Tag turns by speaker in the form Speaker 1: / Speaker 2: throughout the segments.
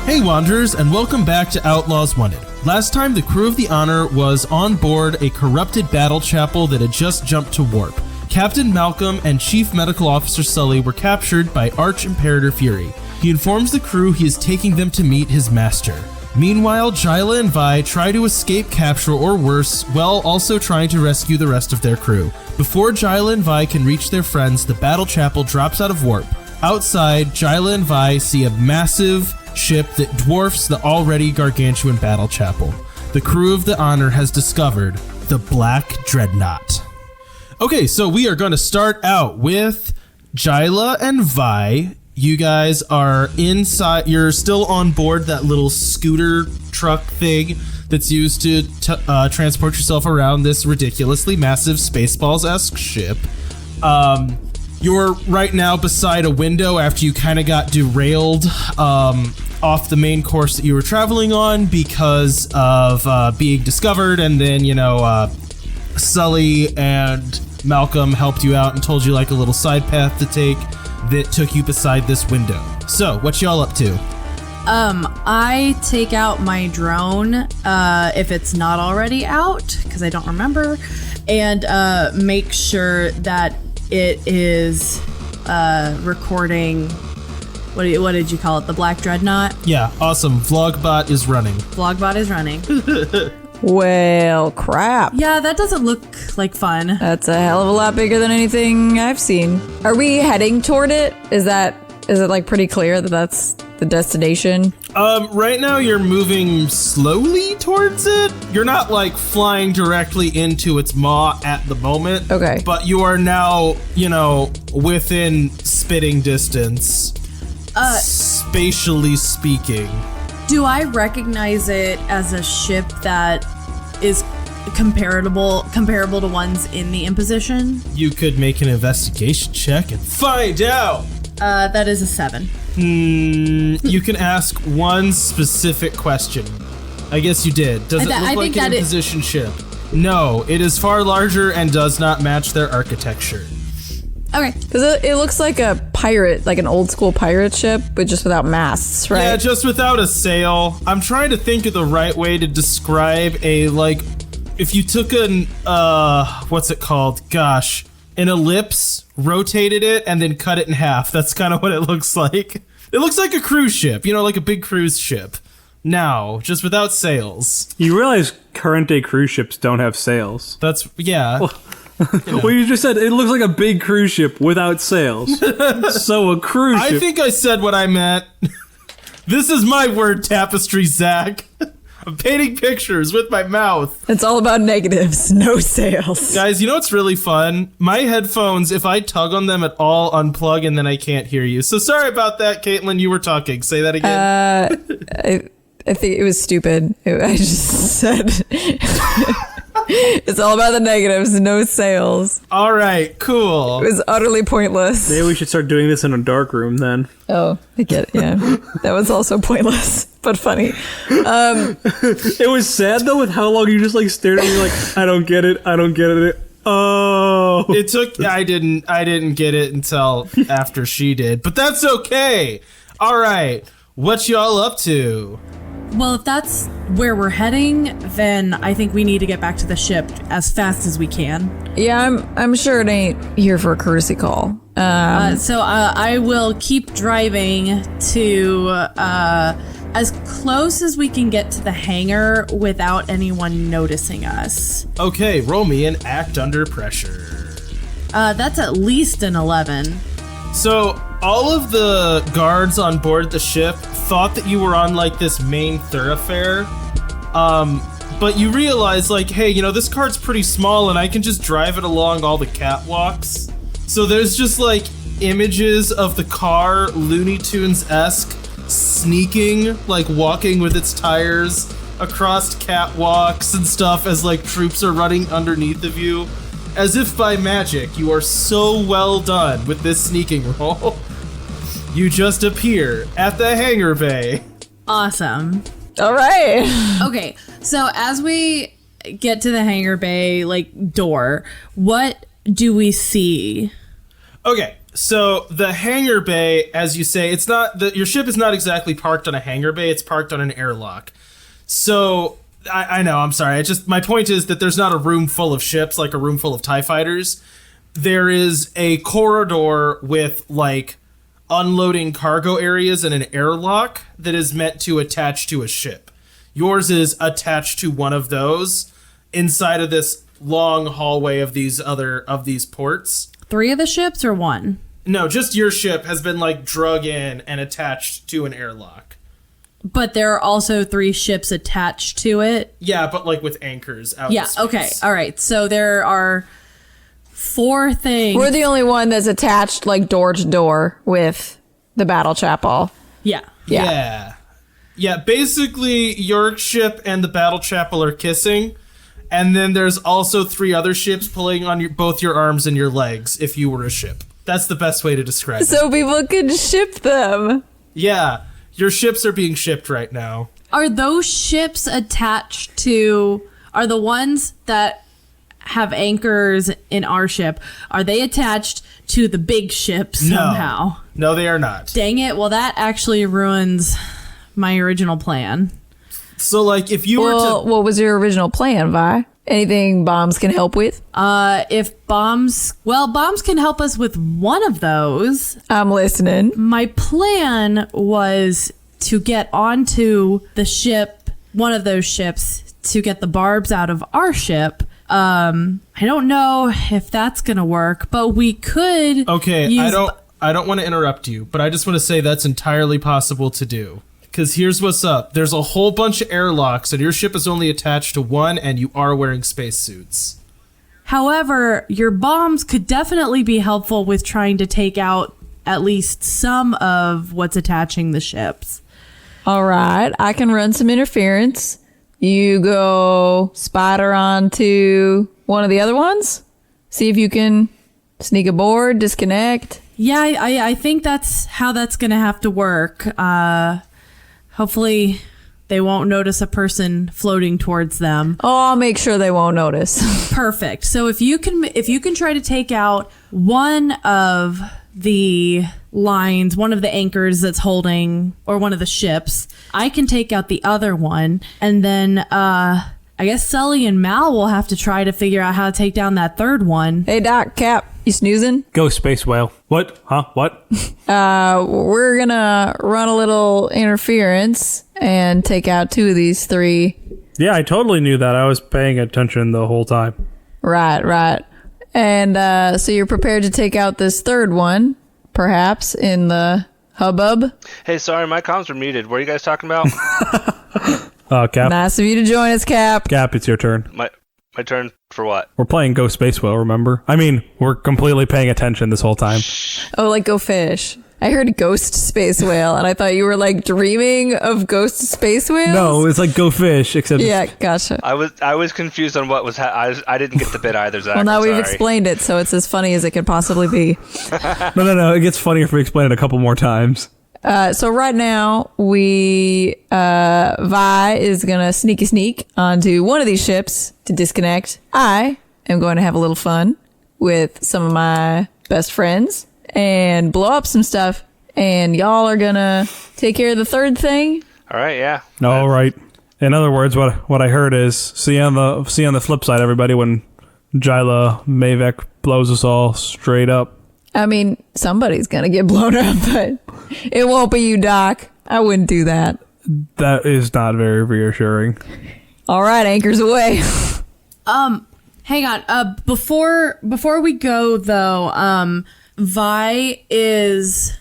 Speaker 1: Hey Wanderers, and welcome back to Outlaws Wanted. Last time, the crew of the Honor was on board a corrupted battle chapel that had just jumped to warp. Captain Malcolm and Chief Medical Officer Sulley were captured by Arch-Imperator Fury. He informs the crew he is taking them to meet his master. Meanwhile, Jila and Vi try to escape capture or worse, while also trying to rescue the rest of their crew. Before Jila and Vi can reach their friends, the battle chapel drops out of warp. Outside, Jila and Vi see a massive ship that dwarfs the already gargantuan battle chapel. The crew of the Honor has discovered the Black Dreadnought. Okay, so we are going to start out with Jila and Vi. You guys are inside, you're still on board that little scooter truck thing that's used to transport yourself around this ridiculously massive Spaceballs-esque ship. You're right now beside a window after you kind of got derailed off the main course that you were traveling on because of being discovered, and then, Sulley and Malcolm helped you out and told you like a little side path to take that took you beside this window. So, what y'all up to?
Speaker 2: I take out my drone, if it's not already out, because I don't remember, and make sure that it is recording. What did you call it? The Black Dreadnought?
Speaker 1: Yeah, awesome. Vlogbot is running.
Speaker 2: Vlogbot is running.
Speaker 3: Well, crap.
Speaker 2: Yeah, that doesn't look like fun.
Speaker 3: That's a hell of a lot bigger than anything I've seen. Are we heading toward it? Is it like pretty clear that that's the destination?
Speaker 1: Right now you're moving slowly towards it. You're not like flying directly into its maw at the moment.
Speaker 3: Okay.
Speaker 1: But you are now, within spitting distance. Spatially speaking.
Speaker 2: Do I recognize it as a ship that is comparable to ones in the Imposition?
Speaker 1: You could make an investigation check and find out.
Speaker 2: That is a 7.
Speaker 1: You can ask one specific question. I guess you did. Does it look like an Imposition ship? No, it is far larger and does not match their architecture.
Speaker 2: Okay.
Speaker 3: Because it looks like a pirate, like an old school pirate ship, but just without masts, right?
Speaker 1: Yeah, just without a sail. I'm trying to think of the right way to describe if you took an, what's it called? Gosh, an ellipse, rotated it, and then cut it in half. That's kind of what it looks like. It looks like a cruise ship, like a big cruise ship. Now, just without sails.
Speaker 4: You realize current day cruise ships don't have sails.
Speaker 1: Yeah.
Speaker 4: Well, you just said it looks like a big cruise ship without sails. So a cruise ship.
Speaker 1: I think I said what I meant. This is my word tapestry, Zach. I'm painting pictures with my mouth.
Speaker 3: It's all about negatives, no sails.
Speaker 1: Guys, you know what's really fun? My headphones, if I tug on them at all, unplug and then I can't hear you. So sorry about that, Caitlin. You were talking. Say that again.
Speaker 3: I think it was stupid. I just said... It's all about the negatives, no sales.
Speaker 1: All right, cool.
Speaker 3: It was utterly pointless.
Speaker 4: Maybe we should start doing this in a dark room then.
Speaker 3: Oh, I get it, yeah. That was also pointless, but funny.
Speaker 4: It was sad though with how long you just like stared at me like, I don't get it. Oh.
Speaker 1: I didn't get it until after she did, but that's okay. All right, what y'all up to?
Speaker 2: Well, if that's where we're heading, then I think we need to get back to the ship as fast as we can.
Speaker 3: Yeah, I'm sure it ain't here for a courtesy call.
Speaker 2: So I will keep driving to as close as we can get to the hangar without anyone noticing us.
Speaker 1: Okay, roll me an act under pressure.
Speaker 2: That's at least an 11.
Speaker 1: So all of the guards on board the ship thought that you were on like this main thoroughfare, but you realize like, hey, this car's pretty small and I can just drive it along all the catwalks. So there's just like images of the car, Looney Tunes-esque, sneaking, like walking with its tires across catwalks and stuff as like troops are running underneath of you. as if by magic, you are so well done with this sneaking roll. You just appear at the hangar bay.
Speaker 2: Awesome.
Speaker 3: All right.
Speaker 2: Okay, so as we get to the hangar bay, like, door, what do we see?
Speaker 1: Okay, so the hangar bay, as you say, it's not your ship is not exactly parked on a hangar bay. It's parked on an airlock. So I know, I'm sorry. My point is that there's not a room full of ships, like a room full of TIE fighters. There is a corridor with, like, unloading cargo areas and an airlock that is meant to attach to a ship. Yours is attached to one of those inside of this long hallway of these ports.
Speaker 2: 3 of the ships or 1?
Speaker 1: No, just your ship has been, like, drug in and attached to an airlock.
Speaker 2: But there are also 3 ships attached to it?
Speaker 1: Yeah, but, like, with anchors out in space.
Speaker 2: Okay, all right. So there are 4 things.
Speaker 3: We're the only one that's attached, like, door to door with the battle chapel.
Speaker 2: Yeah.
Speaker 1: Yeah, basically, your ship and the battle chapel are kissing, and then there's also 3 other ships pulling on both your arms and your legs if you were a ship. That's the best way to describe it.
Speaker 3: So people could ship them.
Speaker 1: Yeah, your ships are being shipped right now.
Speaker 2: Are those ships attached to... Are the ones that have anchors in our ship, are they attached to the big ship somehow?
Speaker 1: No, they are not.
Speaker 2: Dang it. Well, that actually ruins my original plan.
Speaker 1: So, like, if you were to...
Speaker 3: What was your original plan, Vi? Anything bombs can help with?
Speaker 2: If bombs... Well, bombs can help us with one of those.
Speaker 3: I'm listening.
Speaker 2: My plan was to get onto the ship, one of those ships, to get the barbs out of our ship. I don't know if that's gonna work, but we could...
Speaker 1: Okay, I don't want to interrupt you, but I just want to say that's entirely possible to do. Because here's what's up. There's a whole bunch of airlocks, and your ship is only attached to one, and you are wearing spacesuits.
Speaker 2: However, your bombs could definitely be helpful with trying to take out at least some of what's attaching the ships.
Speaker 3: All right, I can run some interference. You go spider onto one of the other ones. See if you can sneak aboard, disconnect.
Speaker 2: Yeah, I think that's how that's going to have to work. Hopefully they won't notice a person floating towards them.
Speaker 3: Oh, I'll make sure they won't notice.
Speaker 2: Perfect. So if you can try to take out one of the lines, one of the anchors that's holding, or one of the ships, I can take out the other one, and then I guess Sulley and Mal will have to try to figure out how to take down that third one.
Speaker 3: Hey, Doc, Cap, you snoozing?
Speaker 4: Go, space whale. What? Huh? What?
Speaker 3: We're gonna run a little interference and take out 2 of these 3.
Speaker 4: Yeah, I totally knew that. I was paying attention the whole time.
Speaker 3: Right. And so you're prepared to take out this third one, perhaps, in the hubbub?
Speaker 5: Hey, sorry, my comms were muted. What are you guys talking about?
Speaker 4: Cap.
Speaker 3: Nice of you to join us, Cap.
Speaker 4: Cap, it's your turn.
Speaker 5: My turn for what?
Speaker 4: We're playing Go Space Whale, remember? I mean, we're completely paying attention this whole time.
Speaker 3: Oh, like Go Fish. I heard Ghost Space Whale, and I thought you were, like, dreaming of Ghost Space Whales?
Speaker 4: No, it's like Go Fish, except...
Speaker 3: Yeah, gotcha.
Speaker 5: I was confused on what was... I didn't get the bit either, Zach.
Speaker 3: Well, now we've
Speaker 5: sorry.
Speaker 3: explained it, so it's as funny as it could possibly be.
Speaker 4: No. It gets funnier if we explain it a couple more times.
Speaker 3: So right now, Vi is going to sneak onto one of these ships to disconnect. I am going to have a little fun with some of my best friends and blow up some stuff. And y'all are going to take care of the third thing.
Speaker 5: All right, yeah.
Speaker 4: All right. In other words, what I heard is, see on the flip side, everybody, when Jila Mavek blows us all straight up.
Speaker 3: I mean, somebody's going to get blown up, but it won't be you, Doc. I wouldn't do that.
Speaker 4: That is not very reassuring.
Speaker 3: All right, anchors away.
Speaker 2: Hang on. Before we go though, Vi is...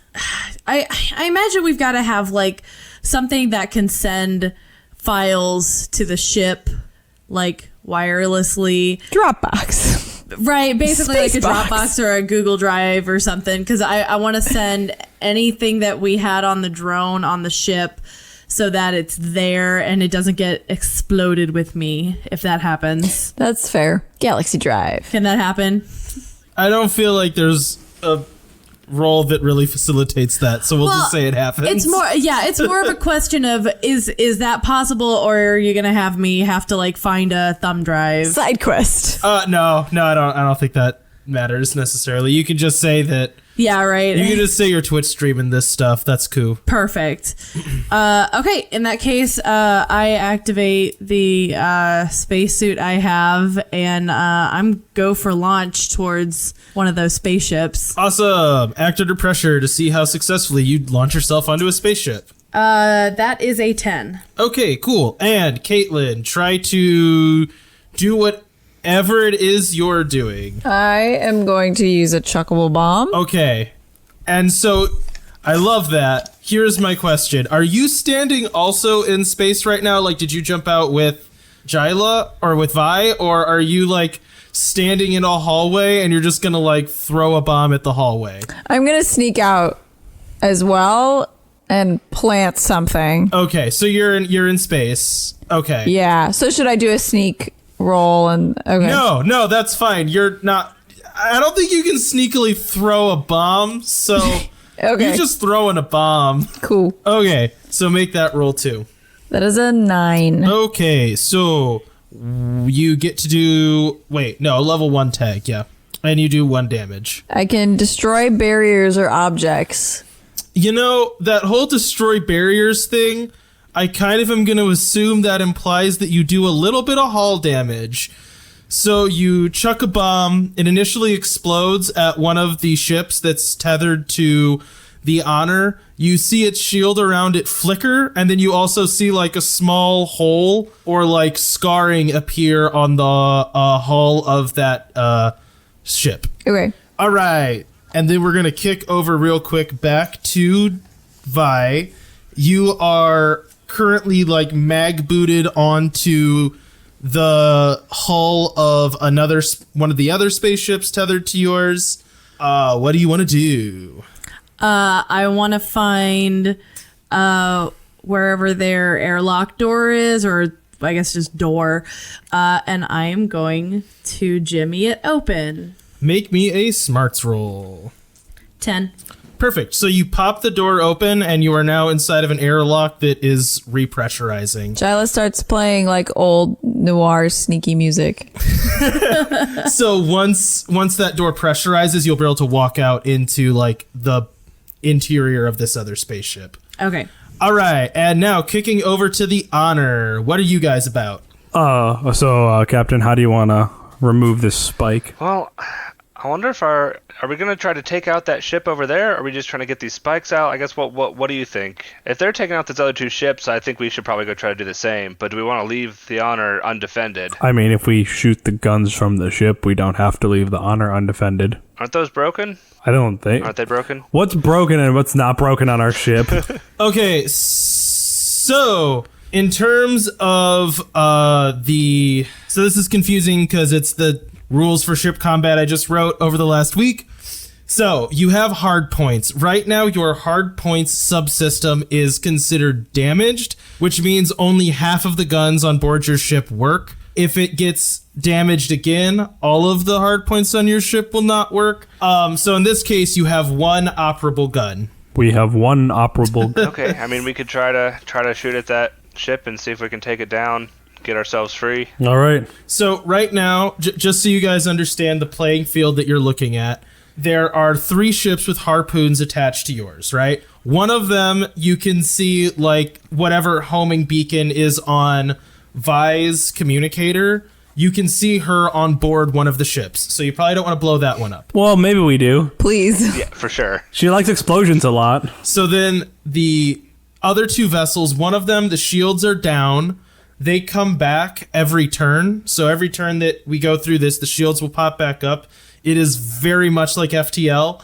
Speaker 2: I imagine we've got to have like something that can send files to the ship, like wirelessly.
Speaker 3: Dropbox.
Speaker 2: Right, basically like a
Speaker 3: Spacebox.
Speaker 2: Dropbox or a Google Drive or something, because I want to send anything that we had on the drone on the ship so that it's there and it doesn't get exploded with me if that happens.
Speaker 3: That's fair. Galaxy Drive.
Speaker 2: Can that happen?
Speaker 1: I don't feel like there's a role that really facilitates that, so we'll just say it happens.
Speaker 2: It's more of a question of is that possible, or are you gonna have me have to like find a thumb drive?
Speaker 3: Side quest.
Speaker 1: No, I don't think that matters necessarily. You can just say that.
Speaker 2: Yeah, right.
Speaker 1: You can just say you're Twitch streaming this stuff. That's cool.
Speaker 2: Perfect. Okay, in that case, I activate the spacesuit I have, and I'm go for launch towards one of those spaceships.
Speaker 1: Awesome. Act under pressure to see how successfully you launch yourself onto a spaceship.
Speaker 2: That is a 10.
Speaker 1: Okay, cool. And Caitlin, try to do whatever it is you're doing.
Speaker 3: I am going to use a chuckable bomb.
Speaker 1: Okay. And so, I love that. Here's my question. Are you standing also in space right now? Like, did you jump out with Jila or with Vi? Or are you, like, standing in a hallway and you're just gonna, like, throw a bomb at the hallway?
Speaker 3: I'm going to sneak out as well and plant something.
Speaker 1: Okay, so you're in space. Okay.
Speaker 3: Yeah. So should I do a sneak roll? And okay.
Speaker 1: No, that's fine. You're not... I don't think you can sneakily throw a bomb, so...
Speaker 3: Okay.
Speaker 1: You're just throwing a bomb.
Speaker 3: Cool.
Speaker 1: Okay, so make that roll too.
Speaker 3: That is a 9.
Speaker 1: Okay, so you get to do... Wait, no, level 1 tag, yeah. And you do 1 damage.
Speaker 3: I can destroy barriers or objects.
Speaker 1: You know, that whole destroy barriers thing, I kind of am going to assume that implies that you do a little bit of hull damage. So you chuck a bomb, it initially explodes at one of the ships that's tethered to the Honor. You see its shield around it flicker, and then you also see like a small hole or like scarring appear on the hull of that ship.
Speaker 3: Okay.
Speaker 1: All right. And then we're going to kick over real quick back to Vi. You are currently like mag booted onto the hull of one of the other spaceships tethered to yours. What do you want to do?
Speaker 2: I want to find wherever their airlock door is, or I guess just door, and I am going to jimmy it open.
Speaker 1: Make me a smarts roll.
Speaker 2: 10.
Speaker 1: Perfect. So you pop the door open and you are now inside of an airlock that is repressurizing.
Speaker 3: Jila starts playing like old noir sneaky music.
Speaker 1: So once that door pressurizes, you'll be able to walk out into like the interior of this other spaceship.
Speaker 2: Okay.
Speaker 1: All right. And now kicking over to the Honor. What are you guys about?
Speaker 4: So Captain, how do you want to remove this spike?
Speaker 5: Well, I wonder if are we going to try to take out that ship over there, or are we just trying to get these spikes out? I guess what do you think? If they're taking out those other 2 ships, I think we should probably go try to do the same. But do we want to leave the Honor undefended?
Speaker 4: I mean, if we shoot the guns from the ship, we don't have to leave the Honor undefended.
Speaker 5: Aren't those broken?
Speaker 4: I don't think.
Speaker 5: Aren't they broken?
Speaker 4: What's broken and what's not broken on our ship?
Speaker 1: Okay, so in terms of so this is confusing because it's the rules for ship combat I just wrote over the last week. So you have hard points. Right now, your hard points subsystem is considered damaged, which means only half of the guns on board your ship work. If it gets damaged again, all of the hard points on your ship will not work. So in this case, you have 1 operable gun.
Speaker 4: We have 1 operable gun.
Speaker 5: Okay, I mean, we could try to shoot at that ship and see if we can take it down, get ourselves free.
Speaker 4: All right.
Speaker 1: So right now, just so you guys understand the playing field that you're looking at, there are 3 ships with harpoons attached to yours, right? One of them, you can see like whatever homing beacon is on Vi's communicator. You can see her on board one of the ships. So you probably don't want to blow that one up.
Speaker 4: Well, maybe we do.
Speaker 3: Please.
Speaker 5: Yeah, for sure.
Speaker 4: She likes explosions a lot.
Speaker 1: So then the other 2 vessels, one of them, the shields are down. They come back every turn. So every turn that we go through this, the shields will pop back up. It is very much like FTL.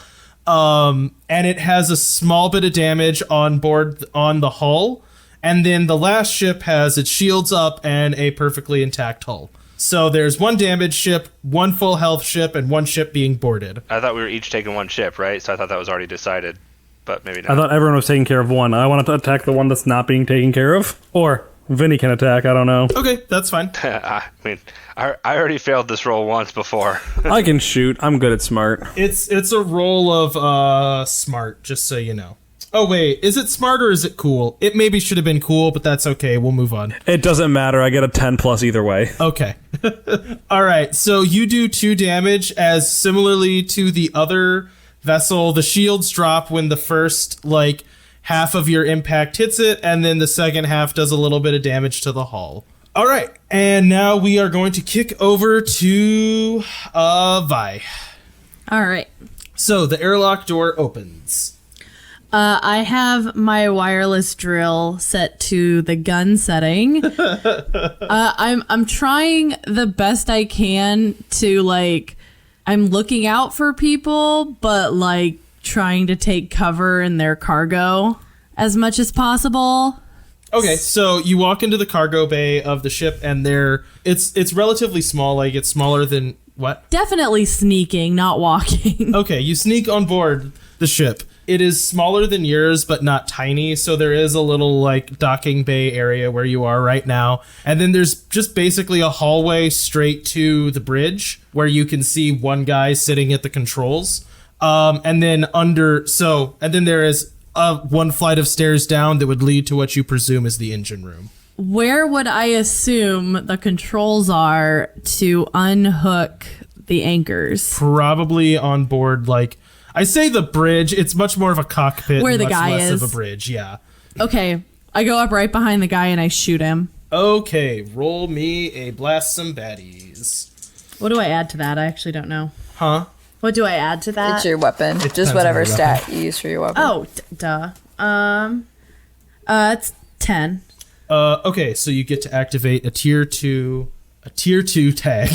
Speaker 1: And it has a small bit of damage on board on the hull. And then the last ship has its shields up and a perfectly intact hull. So there's 1 damaged ship, 1 full health ship, and 1 ship being boarded.
Speaker 5: I thought we were each taking 1 ship, right? So I thought that was already decided. but maybe not.
Speaker 4: I thought everyone was taking care of one. I want to attack the one that's not being taken care of. Or Vinny can attack. I don't know.
Speaker 1: Okay, that's fine.
Speaker 5: I mean, I already failed this roll once before.
Speaker 4: I can shoot. I'm good at smart.
Speaker 1: It's a roll of smart, just so you know. Oh wait, is it smart or is it cool? It maybe should have been cool, but that's okay. We'll move on.
Speaker 4: It doesn't matter. I get a 10 plus either way.
Speaker 1: Okay. All right. So you do 2 damage, as similarly to the other vessel, the shields drop when the first half of your impact hits it, and then the second half does a little bit of damage to the hull. All right. And now we are going to kick over to Vi.
Speaker 2: All right.
Speaker 1: So the airlock door opens.
Speaker 2: I have my wireless drill set to the gun setting. I'm trying the best I can to I'm looking out for people, but trying to take cover in their cargo as much as possible.
Speaker 1: Okay, so you walk into the cargo bay of the ship, and it's relatively small. It's smaller than what?
Speaker 2: Definitely sneaking, not walking.
Speaker 1: Okay, you sneak on board the ship. It is smaller than yours, but not tiny, so there is a little docking bay area where you are right now. And then there's just basically a hallway straight to the bridge where you can see one guy sitting at the controls. And then there is one flight of stairs down that would lead to what you presume is the engine room.
Speaker 2: Where would I assume the controls are to unhook the anchors?
Speaker 1: Probably on board, I say the bridge. It's much more of a cockpit.
Speaker 2: Where the
Speaker 1: much
Speaker 2: guy
Speaker 1: less
Speaker 2: is.
Speaker 1: of a bridge, yeah.
Speaker 2: Okay, I go up right behind the guy and I shoot him.
Speaker 1: Okay, roll me a blast some baddies.
Speaker 2: What do I add to that? I actually don't know.
Speaker 1: Huh?
Speaker 2: What do I add to that?
Speaker 3: It's your weapon.
Speaker 1: depends
Speaker 3: Just
Speaker 1: on
Speaker 3: whatever
Speaker 1: your weapon.
Speaker 3: stat you use for your weapon.
Speaker 2: Oh, duh. It's 10.
Speaker 1: Okay, so you get to activate a tier 2 tag.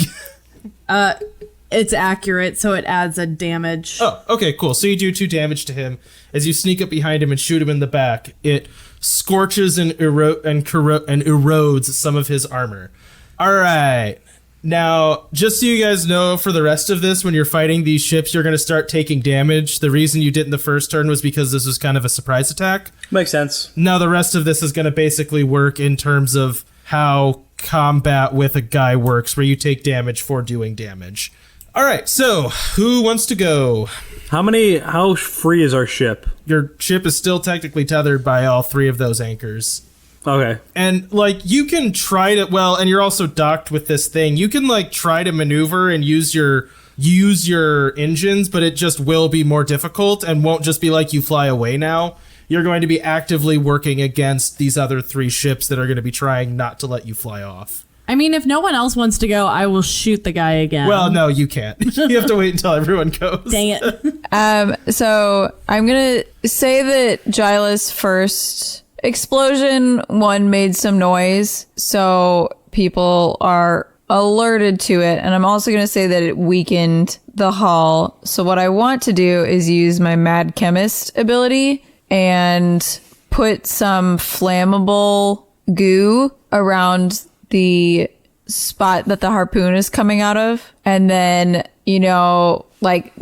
Speaker 2: It's accurate, so it adds a damage.
Speaker 1: Oh, okay, cool. So you do 2 damage to him. As you sneak up behind him and shoot him in the back, it scorches and erodes some of his armor. All right. Now, just so you guys know, for the rest of this, when you're fighting these ships, you're going to start taking damage. The reason you didn't the first turn was because this was kind of a surprise attack.
Speaker 4: Makes sense.
Speaker 1: Now, the rest of this is going to basically work in terms of how combat with a guy works, where you take damage for doing damage. All right, so who wants to go?
Speaker 4: How free is our ship?
Speaker 1: Your ship is still technically tethered by all 3 of those anchors.
Speaker 4: Okay.
Speaker 1: And you can try to, and you're also docked with this thing. You can try to maneuver and use your engines, but it just will be more difficult and won't just be you fly away now. You're going to be actively working against these other 3 ships that are going to be trying not to let you fly off.
Speaker 2: I mean, if no one else wants to go, I will shoot the guy again.
Speaker 1: Well, no, you can't. You have to wait until everyone goes.
Speaker 2: Dang it.
Speaker 3: So I'm going to say that Jila's first explosion one made some noise, so people are alerted to it. And I'm also going to say that it weakened the hull. So what I want to do is use my Mad Chemist ability and put some flammable goo around the spot that the harpoon is coming out of, and then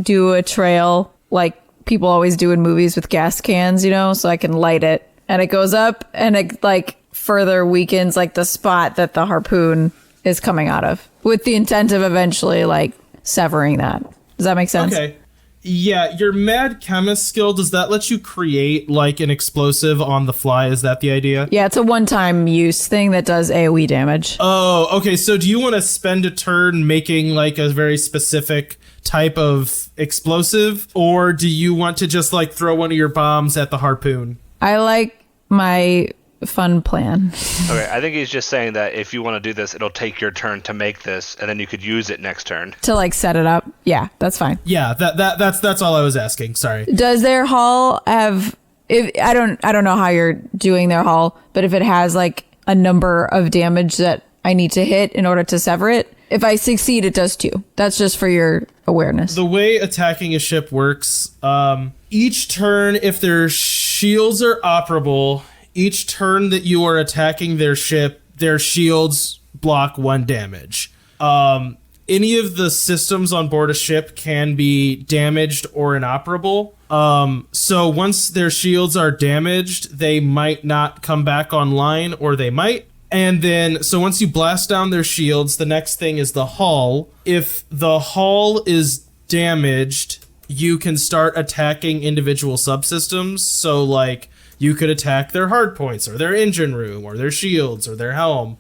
Speaker 3: do a trail like people always do in movies with gas cans, so I can light it, and it goes up and it further weakens the spot that the harpoon is coming out of, with the intent of eventually severing that. Does that make sense?
Speaker 1: Okay. Yeah, your Mad Chemist skill, does that let you create an explosive on the fly? Is that the idea?
Speaker 3: Yeah, it's a one-time use thing that does AoE damage.
Speaker 1: Oh, okay. So do you want to spend a turn making a very specific type of explosive, or do you want to just throw one of your bombs at the harpoon?
Speaker 3: I like my fun plan.
Speaker 5: Okay, I think he's just saying that if you want to do this, it'll take your turn to make this, and then you could use it next turn.
Speaker 3: To set it up. Yeah, that's fine.
Speaker 1: Yeah, that's all I was asking. Sorry.
Speaker 3: Does their hull have? If I don't know how you're doing their hull, but if it has a number of damage that I need to hit in order to sever it, if I succeed, it does 2. That's just for your awareness.
Speaker 1: The way attacking a ship works, each turn, if their shields are operable, each turn that you are attacking their ship, their shields block 1 damage. any of the systems on board a ship can be damaged or inoperable. So once their shields are damaged, they might not come back online, or they might. And then, so once you blast down their shields, the next thing is the hull. If the hull is damaged, you can start attacking individual subsystems. So, like, you could attack their hardpoints, or their engine room, or their shields, or their helm.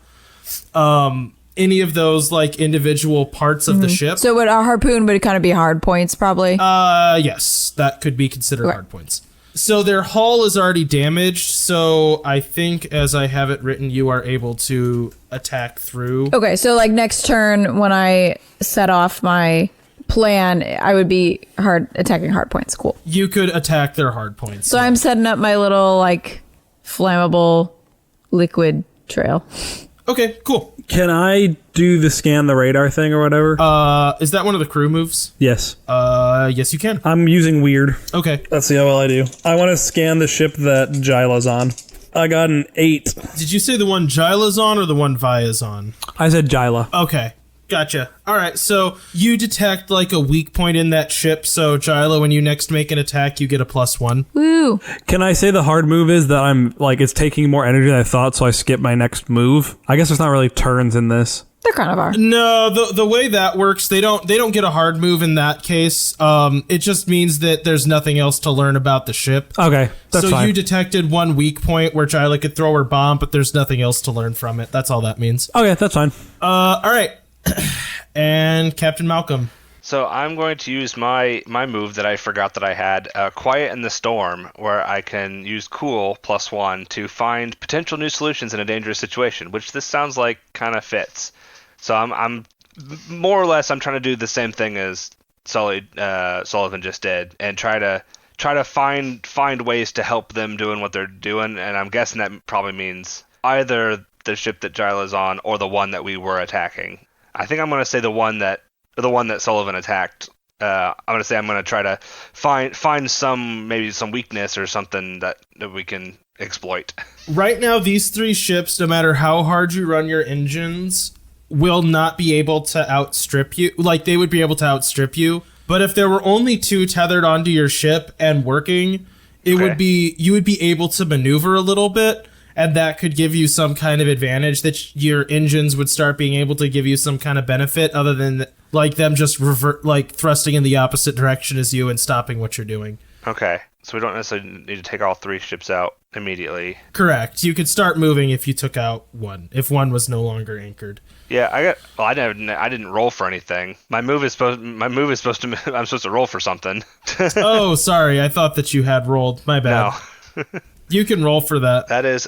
Speaker 1: Any of those, like, individual parts of the ship.
Speaker 3: So would a harpoon would kind of be hard points, probably?
Speaker 1: Yes, that could be considered hard points. So their hull is already damaged, so I think, as I have it written, you are able to attack through.
Speaker 3: Okay, so like next turn when I set off my plan, I would be attacking hard points. Cool.
Speaker 1: You could attack their hard points.
Speaker 3: So I'm setting up my little like flammable liquid trail.
Speaker 1: Okay, cool.
Speaker 4: Can I do the scan the radar thing or whatever?
Speaker 1: Is that one of the crew moves?
Speaker 4: Yes.
Speaker 1: Yes, you can.
Speaker 4: I'm using weird.
Speaker 1: Okay.
Speaker 4: Let's see how well I do. I want to scan the ship that Jila's on. I got an 8.
Speaker 1: Did you say the one Jila's on or the one Via's on?
Speaker 4: I said Jila.
Speaker 1: Okay. Gotcha. All right, so you detect like a weak point in that ship. So Jila, when you next make an attack, you get a +1.
Speaker 3: Woo!
Speaker 4: Can I say the hard move is that I'm like it's taking more energy than I thought, so I skip my next move? I guess there's not really turns in this.
Speaker 3: There kind of are.
Speaker 1: No, the way that works, they don't get a hard move in that case. It just means that there's nothing else to learn about the ship.
Speaker 4: Okay, that's
Speaker 1: so
Speaker 4: fine.
Speaker 1: you detected one weak point where Jila could throw her bomb, but there's nothing else to learn from it. That's all that means.
Speaker 4: Okay, that's fine.
Speaker 1: All right. And Captain Malcolm.
Speaker 5: So I'm going to use my move that I forgot that I had, Quiet in the Storm, where I can use Cool +1 to find potential new solutions in a dangerous situation, which this sounds like kind of fits. So I'm more or less I'm trying to do the same thing as Sullivan just did, and try to find ways to help them doing what they're doing, and I'm guessing that probably means either the ship that Jila's on or the one that we were attacking. I think I'm going to say the one that Sullivan attacked. I'm going to try to find some weakness or something that we can exploit.
Speaker 1: Right now, these 3 ships, no matter how hard you run your engines, will not be able to outstrip you. Like, they would be able to outstrip you. But if there were only 2 tethered onto your ship and working, you would be able to maneuver a little bit. And that could give you some kind of advantage, that your engines would start being able to give you some kind of benefit other than like them just thrusting in the opposite direction as you and stopping what you're doing.
Speaker 5: Okay, so we don't necessarily need to take all 3 ships out immediately.
Speaker 1: Correct. You could start moving if you took out one, if one was no longer anchored.
Speaker 5: Yeah, I didn't roll for anything. My move is supposed to I'm supposed to roll for something.
Speaker 1: Oh, sorry. I thought that you had rolled. My bad.
Speaker 5: No.
Speaker 1: You can roll for that.
Speaker 5: That is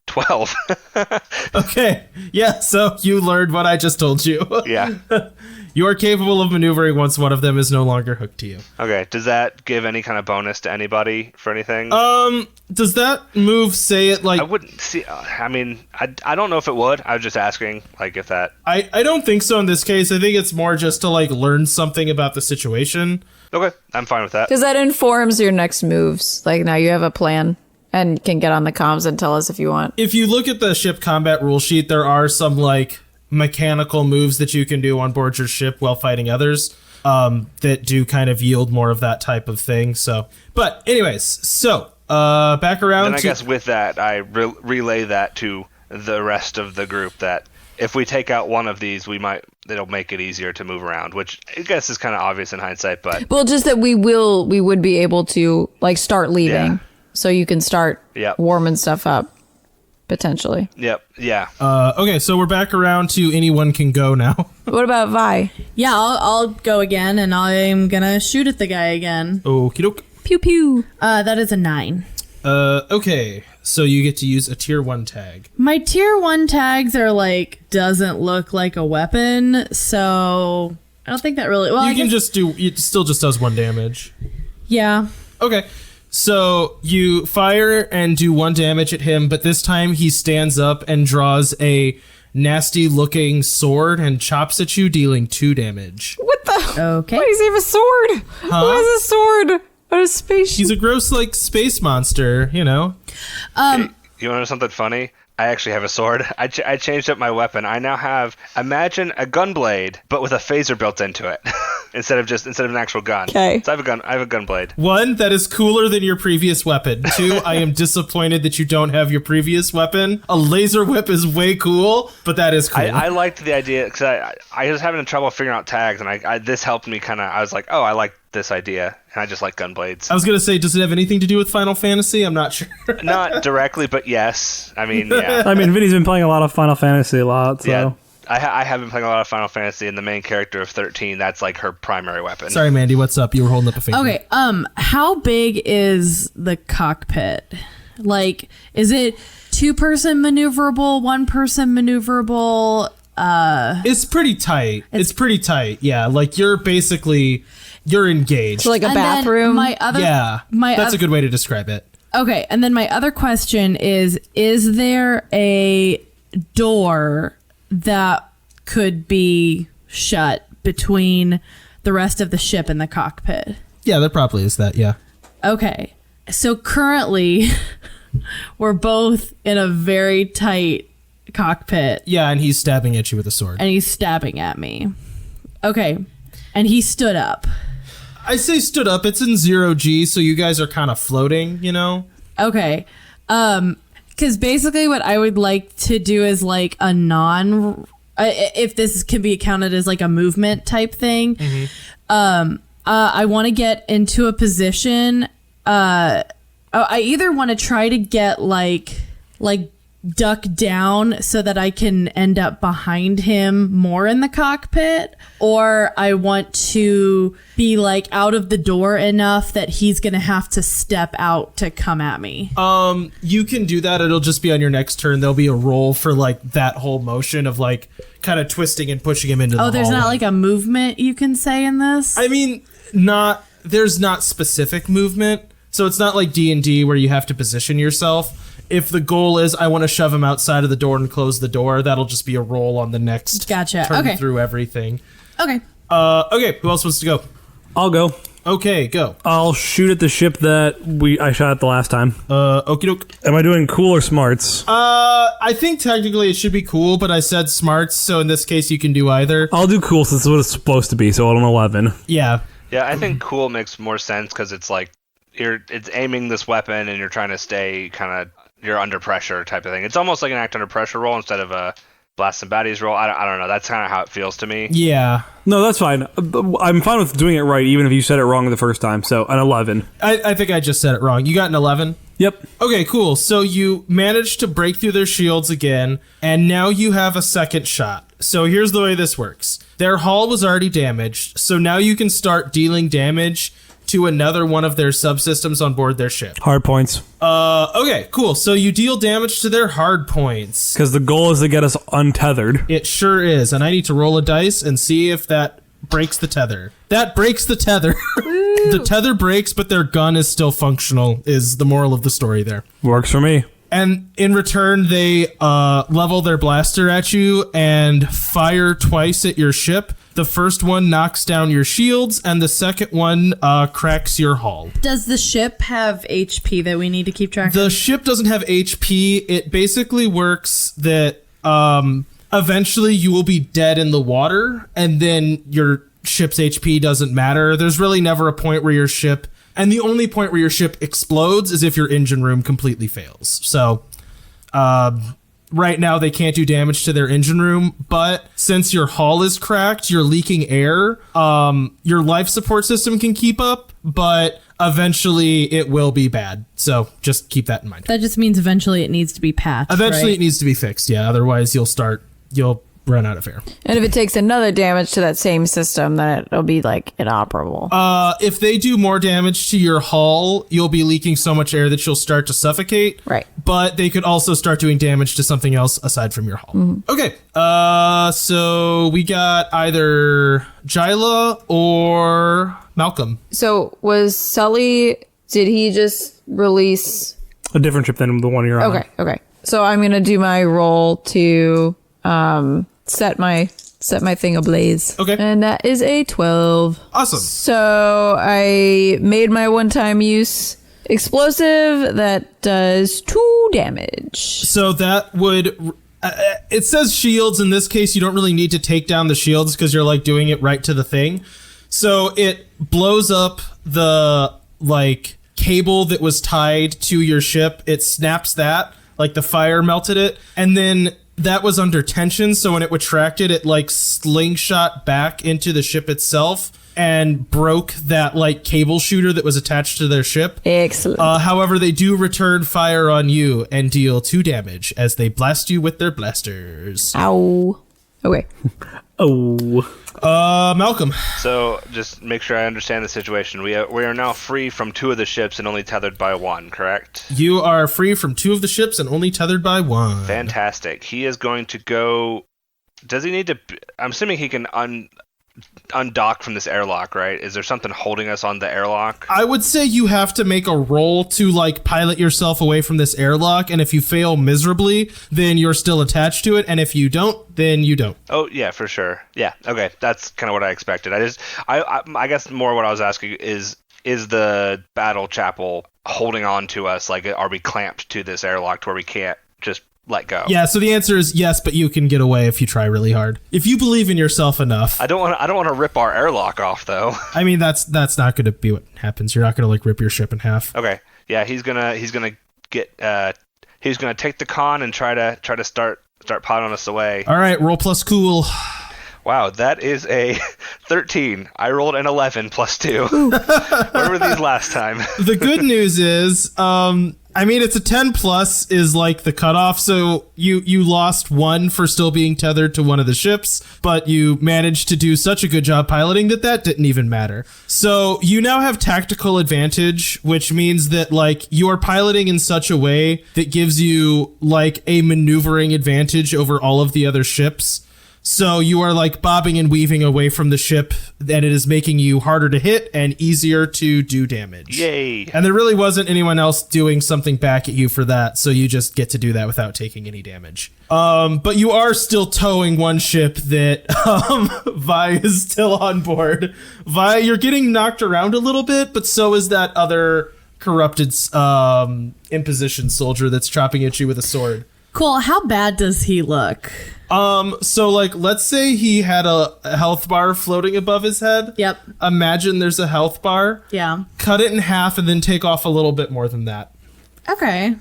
Speaker 5: 12.
Speaker 1: Okay. Yeah, so you learned what I just told you.
Speaker 5: Yeah.
Speaker 1: You are capable of maneuvering once one of them is no longer hooked to you.
Speaker 5: Okay, does that give any kind of bonus to anybody for anything?
Speaker 1: Does that move say it like...
Speaker 5: I wouldn't see... I don't know if it would. I was just asking, like, if that...
Speaker 1: I don't think so in this case. I think it's more just to, like, learn something about the situation.
Speaker 5: Okay, I'm fine with that.
Speaker 3: Because that informs your next moves. Like, now you have a plan and can get on the comms and tell us if you want.
Speaker 1: If you look at the ship combat rule sheet, there are some, like, mechanical moves that you can do on board your ship while fighting others that do kind of yield more of that type of thing. So, but anyways, so back around.
Speaker 5: And I guess with that, I relay that to the rest of the group that if we take out one of these, it'll make it easier to move around, which I guess is kind of obvious in hindsight, but
Speaker 3: well, just that we would be able to like start leaving,
Speaker 5: Yeah.
Speaker 3: so you can start
Speaker 5: Yep.
Speaker 3: warming stuff up potentially.
Speaker 5: Yep, yeah.
Speaker 1: Okay, so we're back around to anyone can go now.
Speaker 3: What about Vi?
Speaker 2: Yeah, I'll go again, and I'm gonna shoot at the guy again.
Speaker 1: Okie doke.
Speaker 3: Pew pew.
Speaker 2: That is a 9.
Speaker 1: Okay, so you get to use a tier 1 tag.
Speaker 2: My tier 1 tags are like, doesn't look like a weapon, so I don't think that really... Well,
Speaker 1: It still just does 1 damage.
Speaker 2: Yeah.
Speaker 1: Okay, so you fire and do 1 damage at him, but this time he stands up and draws a nasty-looking sword and chops at you, dealing 2 damage.
Speaker 3: What the?
Speaker 2: Okay.
Speaker 3: Why does he have a sword?
Speaker 1: Huh?
Speaker 3: Who has a sword? What a spaceship.
Speaker 1: He's a gross, like, space monster, you know?
Speaker 5: You want to know something funny? I actually have a sword. I changed up my weapon. I now have, imagine a gun blade, but with a phaser built into it instead of an actual gun.
Speaker 3: Okay.
Speaker 5: So I have a gun blade.
Speaker 1: 1, that is cooler than your previous weapon. 2, I am disappointed that you don't have your previous weapon. A laser whip is way cool, but that is cool.
Speaker 5: I liked the idea because I was having trouble figuring out tags, and this helped me kind of. I was like, oh, I like this idea, and I just like gun blades.
Speaker 1: I was gonna say, does it have anything to do with Final Fantasy? I'm not sure.
Speaker 5: Not directly, but yes. I mean, yeah.
Speaker 4: I mean, Vinny's been playing a lot of Final Fantasy a lot, so.
Speaker 5: Yeah. I have been playing a lot of Final Fantasy, and the main character of 13, that's like her primary weapon.
Speaker 1: Sorry, Mandy, what's up? You were holding up a finger.
Speaker 2: Okay, how big is the cockpit? Like, is it 2-person maneuverable, 1-person maneuverable?
Speaker 1: It's pretty tight. It's pretty tight. Yeah, like you're engaged.
Speaker 3: So like a
Speaker 2: And then
Speaker 3: bathroom.
Speaker 1: That's a good way to describe it.
Speaker 2: Okay, and then my other question is there a door that could be shut between the rest of the ship and the cockpit?
Speaker 1: Yeah, there probably is that, yeah.
Speaker 2: Okay, so currently we're both in a very tight cockpit.
Speaker 1: Yeah, and he's stabbing at you with a sword.
Speaker 2: And he's stabbing at me. Okay, and he stood up.
Speaker 1: I say stood up. It's in 0G, so you guys are kind of floating, you know?
Speaker 2: Okay. Because basically what I would like to do is like a if this can be counted as like a movement type thing. Mm-hmm. I want to get into a position. I either want to try to get like duck down so that I can end up behind him more in the cockpit, or I want to be like out of the door enough that he's gonna have to step out to come at me.
Speaker 1: You can do that. It'll just be on your next turn. There'll be a roll for like that whole motion of like kind of twisting and pushing him into the
Speaker 2: there's
Speaker 1: hallway.
Speaker 2: not like a movement you can say in this?
Speaker 1: I mean, there's not specific movement, so it's not like D&D where you have to position yourself. If the goal is I want to shove him outside of the door and close the door, that'll just be a roll on the next
Speaker 2: Gotcha.
Speaker 1: turn
Speaker 2: Okay.
Speaker 1: through everything.
Speaker 2: Okay.
Speaker 1: Okay, who else wants to go?
Speaker 4: I'll go.
Speaker 1: Okay, go.
Speaker 4: I'll shoot at the ship that I shot at the last time.
Speaker 1: Okie doke.
Speaker 4: Am I doing cool or smarts?
Speaker 1: I think technically it should be cool, but I said smarts, so in this case you can do either.
Speaker 4: I'll do cool since it's what it's supposed to be, so I'm 11.
Speaker 1: Yeah.
Speaker 5: Yeah, I think cool makes more sense because it's like it's aiming this weapon and you're trying to stay kind of you're under pressure type of thing. It's almost like an act under pressure roll instead of a blast and baddies roll. I don't know. That's kind of how it feels to me.
Speaker 1: Yeah.
Speaker 4: No, that's fine. I'm fine with doing it right, even if you said it wrong the first time. So an 11.
Speaker 1: I think I just said it wrong. You got an 11?
Speaker 4: Yep.
Speaker 1: Okay, cool. So you managed to break through their shields again, and now you have a second shot. So here's the way this works. Their hull was already damaged, so now you can start dealing damage to another one of their subsystems on board their ship.
Speaker 4: Hard points.
Speaker 1: Okay, cool. So you deal damage to their hard points.
Speaker 4: Because the goal is to get us untethered.
Speaker 1: It sure is, and I need to roll a dice and see if that breaks the tether. That breaks the tether. The tether breaks, but their gun is still functional, is the moral of the story there.
Speaker 4: Works for me.
Speaker 1: And in return, they level their blaster at you and fire twice at your ship. The first one knocks down your shields, and the second one cracks your hull.
Speaker 2: Does the ship have HP that we need to keep track of?
Speaker 1: The ship doesn't have HP. It basically works that eventually you will be dead in the water, and then your ship's HP doesn't matter. There's really never a point where your ship... And the only point where your ship explodes is if your engine room completely fails. So, right now they can't do damage to their engine room, but since your hull is cracked, you're leaking air, your life support system can keep up, but eventually it will be bad. So just keep that in mind.
Speaker 2: That just means eventually it needs to be patched,
Speaker 1: Eventually
Speaker 2: right?
Speaker 1: it needs to be fixed, yeah. Otherwise you'll run out of air.
Speaker 3: And if it takes another damage to that same system, then it'll be like inoperable.
Speaker 1: If they do more damage to your hull, you'll be leaking so much air that you'll start to suffocate.
Speaker 3: Right.
Speaker 1: But they could also start doing damage to something else aside from your hull.
Speaker 3: Mm-hmm.
Speaker 1: Okay. So we got either Jila or Malcolm.
Speaker 3: So was Sulley, did he just release...
Speaker 4: A different ship than the one you're on.
Speaker 3: Okay. So I'm going to do my roll to set my thing ablaze.
Speaker 1: Okay.
Speaker 3: And that is a 12.
Speaker 1: Awesome.
Speaker 3: So I made my one-time use explosive that does 2 damage.
Speaker 1: So that would... it says shields. In this case, you don't really need to take down the shields because you're like doing it right to the thing. So it blows up the like cable that was tied to your ship. It snaps that, like the fire melted it, and then that was under tension. So when it retracted, it like slingshot back into the ship itself and broke that like cable shooter that was attached to their ship.
Speaker 3: Excellent.
Speaker 1: However, they do return fire on you and deal 2 damage as they blast you with their blasters.
Speaker 3: Ow. Okay.
Speaker 4: Oh.
Speaker 1: Malcolm.
Speaker 5: So just make sure I understand the situation. We are now free from 2 of the ships and only tethered by 1, correct?
Speaker 1: You are free from 2 of the ships and only tethered by 1.
Speaker 5: Fantastic. He is going to go... Does he need to... I'm assuming he can undock from this airlock, right? Is there something holding us on the airlock?
Speaker 1: I would say you have to make a roll to like pilot yourself away from this airlock, and if you fail miserably, then you're still attached to it, and if you don't, then you don't.
Speaker 5: Oh yeah, for sure. Yeah, okay, that's kind of what I expected. I guess more what I was asking is the battle chapel holding on to us? Like, are we clamped to this airlock to where we can't just let go?
Speaker 1: Yeah, so the answer is yes, but you can get away if you try really hard. If you believe in yourself enough.
Speaker 5: I don't want to rip our airlock off though.
Speaker 1: I mean, that's not going to be what happens. You're not going to like rip your ship in half.
Speaker 5: Okay. Yeah, he's gonna take the con and try to start piloting us away.
Speaker 1: All right, roll plus cool.
Speaker 5: Wow, that is a 13. I rolled an 11 plus 2. Where were these last time?
Speaker 1: The good news is, I mean, it's a 10 plus is like the cutoff, so you lost 1 for still being tethered to one of the ships, but you managed to do such a good job piloting that didn't even matter. So you now have tactical advantage, which means that like you are piloting in such a way that gives you like a maneuvering advantage over all of the other ships. So you are like bobbing and weaving away from the ship, and it is making you harder to hit and easier to do damage.
Speaker 5: Yay.
Speaker 1: And there really wasn't anyone else doing something back at you for that, so you just get to do that without taking any damage. But you are still towing one ship that Vi is still on board. Vi, you're getting knocked around a little bit, but so is that other corrupted imposition soldier that's chopping at you with a sword.
Speaker 2: Cool. How bad does he look?
Speaker 1: So like, let's say he had a health bar floating above his head.
Speaker 2: Yep.
Speaker 1: Imagine there's a health bar.
Speaker 2: Yeah.
Speaker 1: Cut it in half and then take off a little bit more than that.
Speaker 2: Okay.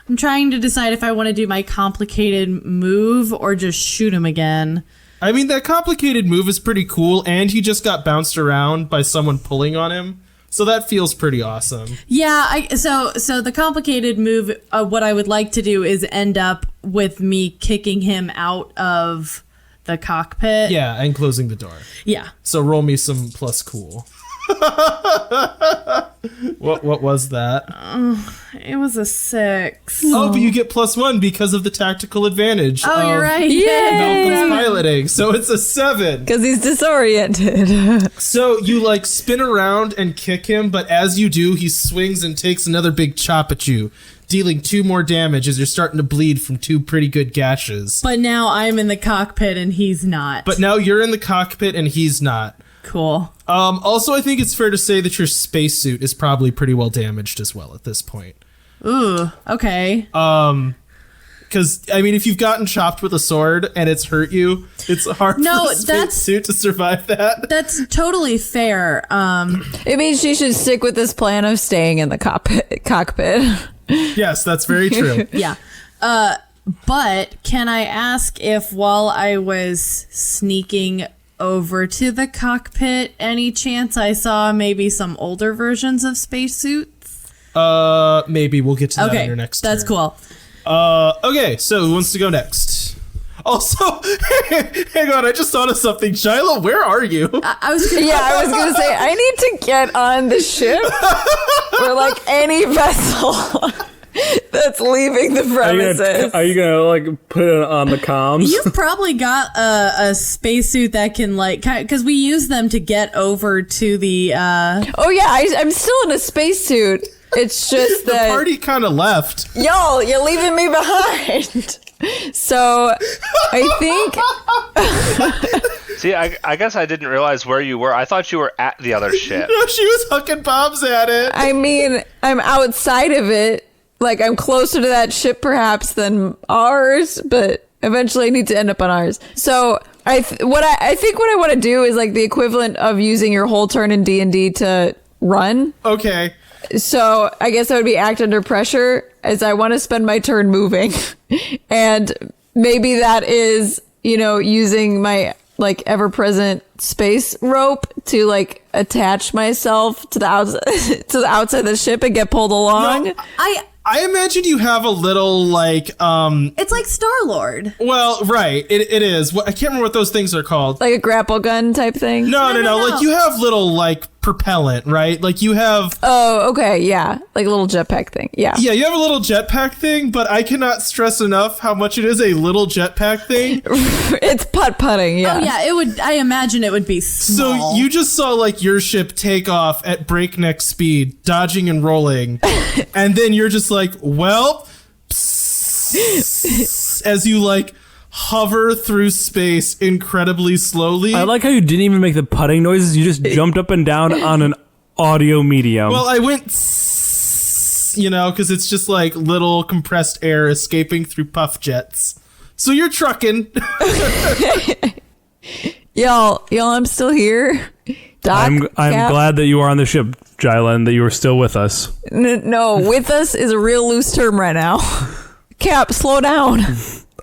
Speaker 2: I'm trying to decide if I want to do my complicated move or just shoot him again.
Speaker 1: I mean, that complicated move is pretty cool, and he just got bounced around by someone pulling on him. So that feels pretty awesome.
Speaker 2: Yeah, so the complicated move, what I would like to do is end up with me kicking him out of the cockpit.
Speaker 1: Yeah, and closing the door.
Speaker 2: Yeah.
Speaker 1: So roll me some plus cool. What was that?
Speaker 2: It was a 6.
Speaker 1: Oh, but you get +1 because of the tactical advantage.
Speaker 2: Oh, you're right.
Speaker 1: Malcolm's piloting, so it's a 7.
Speaker 3: Because he's disoriented.
Speaker 1: So you like spin around and kick him, but as you do, he swings and takes another big chop at you, dealing 2 more damage as you're starting to bleed from 2 pretty good gashes.
Speaker 2: But now I'm in the cockpit and he's not.
Speaker 1: But now you're in the cockpit and he's not.
Speaker 2: Cool.
Speaker 1: Also, I think it's fair to say that your spacesuit is probably pretty well damaged as well at this point.
Speaker 2: Ooh, okay.
Speaker 1: Because, I mean, if you've gotten chopped with a sword and it's hurt you, it's hard for the spacesuit to survive that.
Speaker 2: That's totally fair.
Speaker 3: It means she should stick with this plan of staying in the cockpit.
Speaker 1: Yes, that's very true.
Speaker 2: Yeah. But can I ask if while I was sneaking over to the cockpit, any chance I saw maybe some older versions of spacesuits?
Speaker 1: Maybe we'll get to that in your next
Speaker 2: that's
Speaker 1: turn.
Speaker 2: cool.
Speaker 1: Okay, so who wants to go next? Also, hang on, I just thought of something. Jila, where are you?
Speaker 2: I was gonna
Speaker 3: say, I need to get on the ship or like any vessel that's leaving the premises.
Speaker 4: Are you gonna like put it on the comms?
Speaker 2: You've probably got a spacesuit that can like, because we use them to get over to the.
Speaker 3: Oh yeah, I'm still in a spacesuit. It's just
Speaker 1: the
Speaker 3: that
Speaker 1: party kind of left.
Speaker 3: Y'all, you're leaving me behind. So I think
Speaker 5: See, I guess I didn't realize where you were. I thought you were at the other ship.
Speaker 1: No, she was hucking bombs at it.
Speaker 3: I mean, I'm outside of it. Like, I'm closer to that ship perhaps than ours, but eventually I need to end up on ours. So I think what I want to do is like the equivalent of using your whole turn in D&D to run.
Speaker 1: Okay.
Speaker 3: So I guess I would be act under pressure, as I want to spend my turn moving. And maybe that is, using my like ever-present space rope to like attach myself to the outside of the ship and get pulled along.
Speaker 1: No, I imagine you have a little like
Speaker 2: It's like Star-Lord.
Speaker 1: well, right, it is. I can't remember what those things are called.
Speaker 3: Like a grapple gun type thing.
Speaker 1: No. Like you have little like propellant, right? Like you have
Speaker 3: Oh, okay, yeah. Like a little jetpack thing. Yeah.
Speaker 1: Yeah, you have a little jetpack thing, but I cannot stress enough how much it is a little jetpack thing.
Speaker 3: It's putt-putting, yeah.
Speaker 2: Oh yeah, it would. I imagine it would be small.
Speaker 1: So you just saw like your ship take off at breakneck speed, dodging and rolling, and then you're just like, well, as you like hover through space incredibly slowly.
Speaker 4: I like how you didn't even make the putting noises. You just jumped up and down on an audio medium.
Speaker 1: Well, I went, because it's just like little compressed air escaping through puff jets. So you're trucking.
Speaker 3: Y'all, I'm still here. Doc,
Speaker 4: I'm
Speaker 3: Cap?
Speaker 4: glad that you are on the ship, Jila, and that you are still with us.
Speaker 3: No, with us is a real loose term right now. Cap, slow down.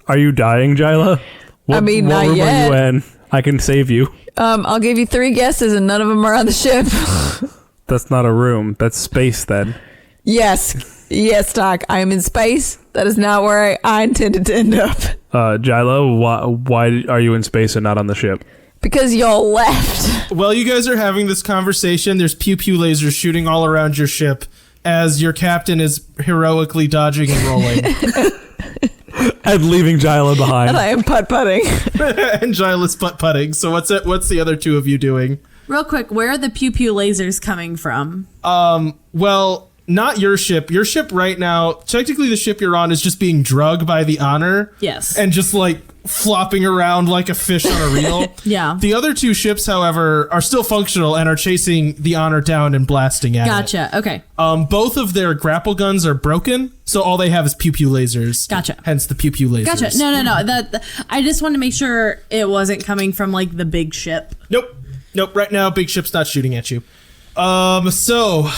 Speaker 4: Are you dying, Jila?
Speaker 3: I mean,
Speaker 4: what
Speaker 3: not
Speaker 4: room
Speaker 3: yet.
Speaker 4: are you in? I can save you.
Speaker 3: I'll give you 3 guesses and none of them are on the ship.
Speaker 4: That's not a room. That's space, then.
Speaker 3: Yes, Doc. I am in space. That is not where I intended to end up.
Speaker 4: Jila, why are you in space and not on the ship?
Speaker 3: Because y'all left.
Speaker 1: While you guys are having this conversation, there's pew-pew lasers shooting all around your ship as your captain is heroically dodging and rolling.
Speaker 4: And leaving Jila behind.
Speaker 3: And I am putt-putting.
Speaker 1: And Gila's putt-putting. So what's the other two of you doing?
Speaker 2: Real quick, where are the pew-pew lasers coming from?
Speaker 1: Well, not your ship. Your ship right now, technically the ship you're on is just being drugged by the Honor.
Speaker 2: Yes.
Speaker 1: And just like flopping around like a fish on a reel.
Speaker 2: Yeah.
Speaker 1: The other two ships, however, are still functional and are chasing the Honor down and blasting at it.
Speaker 2: Gotcha. Okay.
Speaker 1: Both of their grapple guns are broken, so all they have is pew-pew lasers.
Speaker 2: Gotcha.
Speaker 1: Hence the pew-pew lasers.
Speaker 2: Gotcha. No. That I just wanted to make sure it wasn't coming from like the big ship.
Speaker 1: Nope. Right now, big ship's not shooting at you. So,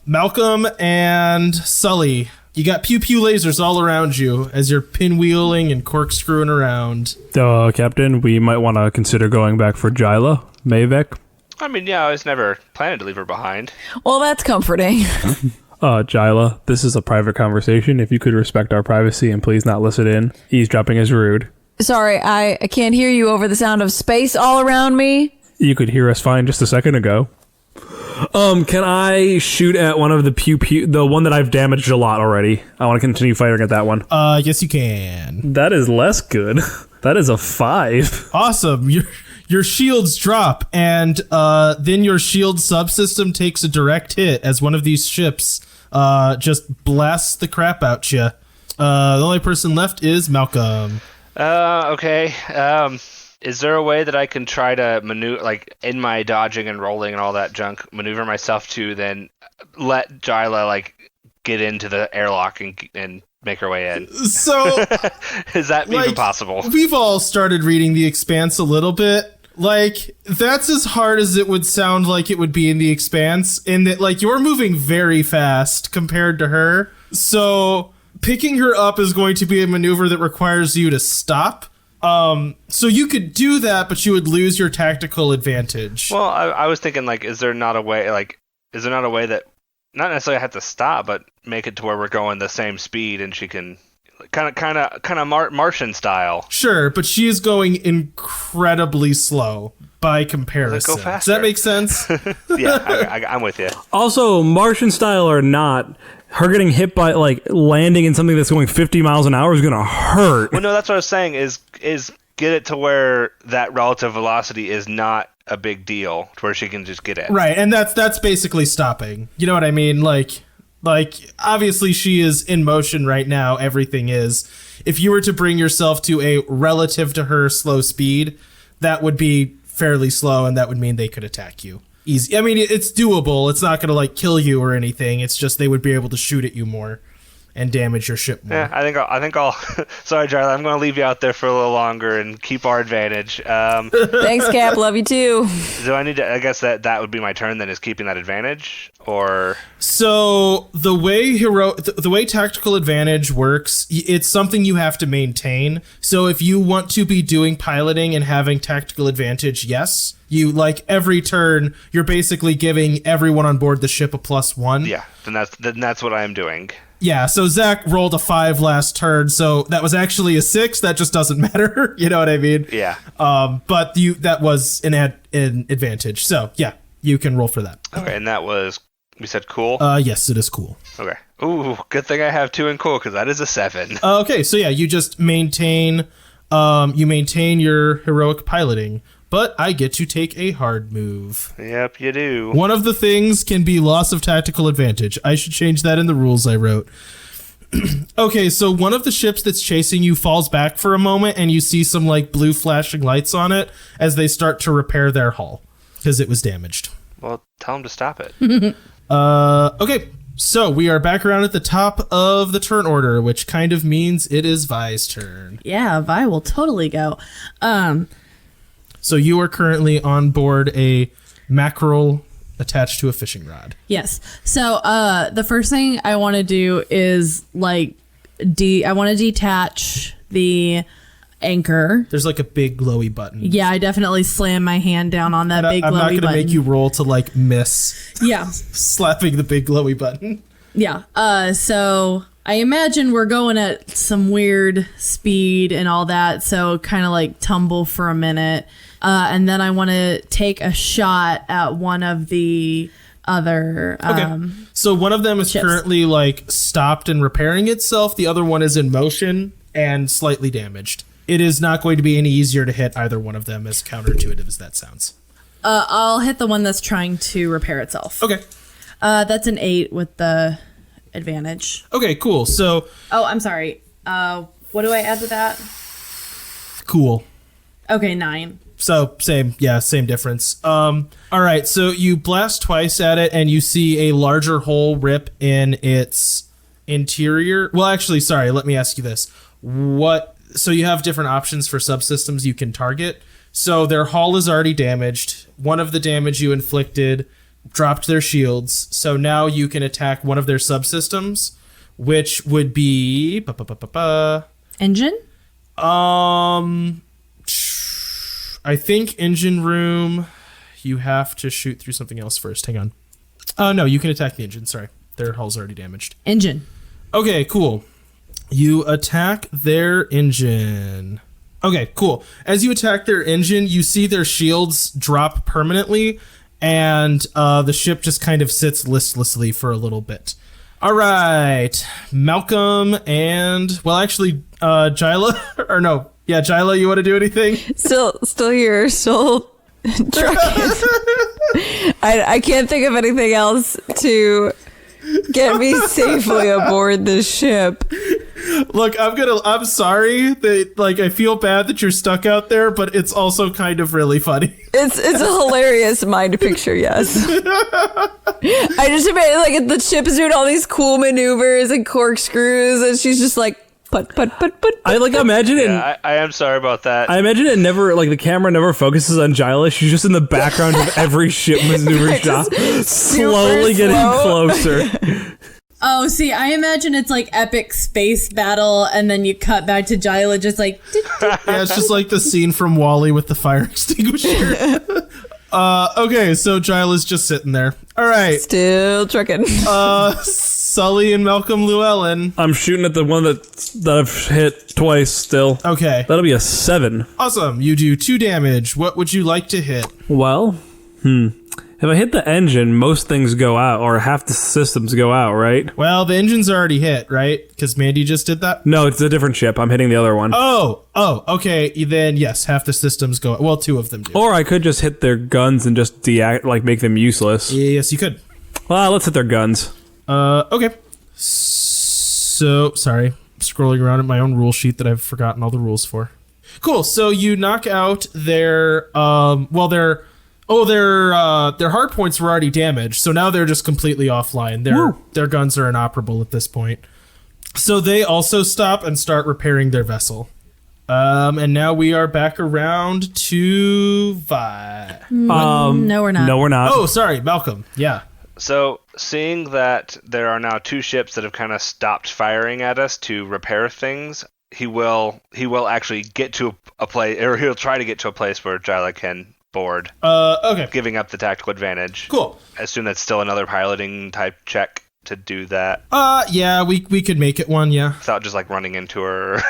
Speaker 1: Malcolm and Sulley, you got pew-pew lasers all around you as you're pinwheeling and corkscrewing around.
Speaker 4: Captain, we might want to consider going back for Jila, Mavek.
Speaker 5: I mean, yeah, I was never planning to leave her behind.
Speaker 3: Well, that's comforting.
Speaker 4: Jila, this is a private conversation. If you could respect our privacy and please not listen in. Eavesdropping is rude.
Speaker 3: Sorry, I can't hear you over the sound of space all around me.
Speaker 4: You could hear us fine just a second ago. Can I shoot at one of the pew-pew, the one that I've damaged a lot already? I want to continue firing at that one.
Speaker 1: Yes, you can.
Speaker 4: That is less good. That is a 5.
Speaker 1: Awesome. Your shields drop, and then your shield subsystem takes a direct hit as one of these ships just blasts the crap out you. The only person left is Malcolm.
Speaker 5: Okay. Is there a way that I can try to maneuver, like in my dodging and rolling and all that junk, maneuver myself to then let Jila like get into the airlock and make her way in?
Speaker 1: So
Speaker 5: is that even possible?
Speaker 1: We've all started reading The Expanse a little bit. Like, that's as hard as it would sound like it would be in The Expanse, in that like you're moving very fast compared to her. So picking her up is going to be a maneuver that requires you to stop. So you could do that, but you would lose your tactical advantage.
Speaker 5: Well, I was thinking, like, is there not a way that not necessarily have to stop, but make it to where we're going the same speed and she can kind of Martian style.
Speaker 1: Sure, but she is going incredibly slow by comparison.
Speaker 5: Go
Speaker 1: faster. Does that make sense?
Speaker 5: Yeah, I'm with you.
Speaker 4: Also, Martian style or not, her getting hit by, like, landing in something that's going 50 miles an hour is going to hurt.
Speaker 5: Well, no, that's what I was saying is get it to where that relative velocity is not a big deal, to where she can just get it.
Speaker 1: Right, and that's basically stopping. You know what I mean? Like, Like, obviously she is in motion right now. Everything is. If you were to bring yourself to a relative to her slow speed, that would be fairly slow, and that would mean they could attack you. Easy. I mean, it's doable. It's not going to, like, kill you or anything. It's just they would be able to shoot at you more and damage your ship more.
Speaker 5: Yeah, I think I'll sorry, Jila, I'm going to leave you out there for a little longer and keep our advantage.
Speaker 3: Thanks, Cap. Love you too.
Speaker 5: Do I need to, I guess that would be my turn then, is keeping that advantage? Or
Speaker 1: So the way tactical advantage works, it's something you have to maintain. So if you want to be doing piloting and having tactical advantage, yes, you, like, every turn you're basically giving everyone on board the ship a +1.
Speaker 5: yeah, then that's what I am doing.
Speaker 1: Yeah, so Zach rolled a 5 last turn, so that was actually a 6. That just doesn't matter. You know what I mean?
Speaker 5: Yeah.
Speaker 1: But that was an advantage. So yeah, you can roll for that.
Speaker 5: Okay, and that was, we said cool?
Speaker 1: Yes, it is cool.
Speaker 5: Okay. Ooh, good thing I have 2 in cool, because that is a 7.
Speaker 1: Okay, so yeah, you just maintain your heroic piloting, but I get to take a hard move.
Speaker 5: Yep, you do.
Speaker 1: One of the things can be loss of tactical advantage. I should change that in the rules I wrote. Okay, so one of the ships that's chasing you falls back for a moment, and you see some, like, blue flashing lights on it as they start to repair their hull because it was damaged.
Speaker 5: Well, tell them to stop it.
Speaker 1: Okay, so we are back around at the top of the turn order, which kind of means it is Vi's turn.
Speaker 2: Yeah, Vi will totally go.
Speaker 1: So you are currently on board a mackerel attached to a fishing rod.
Speaker 2: Yes. So the first thing I want to do is, like, I want to detach the anchor.
Speaker 1: There's, like, a big glowy button.
Speaker 2: Yeah, I definitely slam my hand down on that big glowy button.
Speaker 1: I'm not going to make you roll to, like, miss
Speaker 2: Yeah.
Speaker 1: slapping the big glowy button.
Speaker 2: Yeah. So I imagine we're going at some weird speed and all that, so kind of, like, tumble for a minute. And then I want to take a shot at one of the other
Speaker 1: Okay. So one of them is
Speaker 2: ships.
Speaker 1: currently, like, stopped and repairing itself. The other one is in motion and slightly damaged. It is not going to be any easier to hit either one of them, as counterintuitive as that sounds.
Speaker 2: I'll hit the one that's trying to repair itself.
Speaker 1: Okay.
Speaker 2: That's an 8 with the advantage.
Speaker 1: Okay, cool. So,
Speaker 2: Oh, I'm sorry. What do I add to that?
Speaker 1: cool.
Speaker 2: Okay, 9.
Speaker 1: So same difference. All right, so you blast twice at it, and you see a larger hole rip in its interior. Well, actually, sorry. Let me ask you this: So you have different options for subsystems you can target. So their hull is already damaged. One of the damage you inflicted dropped their shields. So now you can attack one of their subsystems, which would be
Speaker 2: Engine?
Speaker 1: I think engine room, you have to shoot through something else first. Hang on. Oh, no, you can attack the engine. Sorry. Their hull's already damaged.
Speaker 2: Engine.
Speaker 1: Okay, cool. You attack their engine. Okay, cool. As you attack their engine, you see their shields drop permanently, and the ship just kind of sits listlessly for a little bit. All right. Malcolm and, well, actually, Jila, or no. Yeah, Jila, you want to do anything?
Speaker 3: Still here, still trucking. I can't think of anything else to get me safely aboard this ship.
Speaker 1: Look, I'm sorry that, like, I feel bad that you're stuck out there, but it's also kind of really funny.
Speaker 3: It's a hilarious mind picture, yes. I just imagine, like, the ship is doing all these cool maneuvers and corkscrews, and she's just like, put.
Speaker 4: I imagine it.
Speaker 5: Yeah, I am sorry about that.
Speaker 4: I imagine it never, like, the camera never focuses on Jila. She's just in the background of every ship maneuver shot, slowly getting closer.
Speaker 2: Oh, see, I imagine it's like epic space battle, and then you cut back to Jila just like...
Speaker 1: Yeah, it's just like the scene from WALL-E with the fire extinguisher. Okay, so Jila's just sitting there. All right.
Speaker 3: Still trucking.
Speaker 1: Sulley and Malcolm Llewellyn.
Speaker 4: I'm shooting at the one that I've hit twice still.
Speaker 1: Okay.
Speaker 4: That'll be a 7.
Speaker 1: Awesome. You do 2 damage. What would you like to hit?
Speaker 4: Well, if I hit the engine, most things go out, or half the systems go out, right?
Speaker 1: Well, the engine's already hit, right? Because Mandy just did that?
Speaker 4: No, it's a different ship. I'm hitting the other one.
Speaker 1: Oh, okay. Then, yes, half the systems go... Well, 2 of them do.
Speaker 4: Or I could just hit their guns and just make them useless.
Speaker 1: Yes, you could.
Speaker 4: Well, let's hit their guns.
Speaker 1: Okay. So, sorry. Scrolling around at my own rule sheet that I've forgotten all the rules for. Cool. So you knock out their, their hard points were already damaged. So now they're just completely offline. Their guns are inoperable at this point. So they also stop and start repairing their vessel. And now we are back around to Vi.
Speaker 2: No, we're not.
Speaker 4: No, we're not.
Speaker 1: Oh, sorry, Malcolm. Yeah.
Speaker 5: So, seeing that there are now 2 ships that have kind of stopped firing at us to repair things, he will actually get to a place, or he'll try to get to a place where Jila can board.
Speaker 1: Okay.
Speaker 5: Giving up the tactical advantage.
Speaker 1: Cool.
Speaker 5: I assume that's still another piloting type check to do that.
Speaker 1: Yeah, we could make it one, yeah.
Speaker 5: Without just like running into her.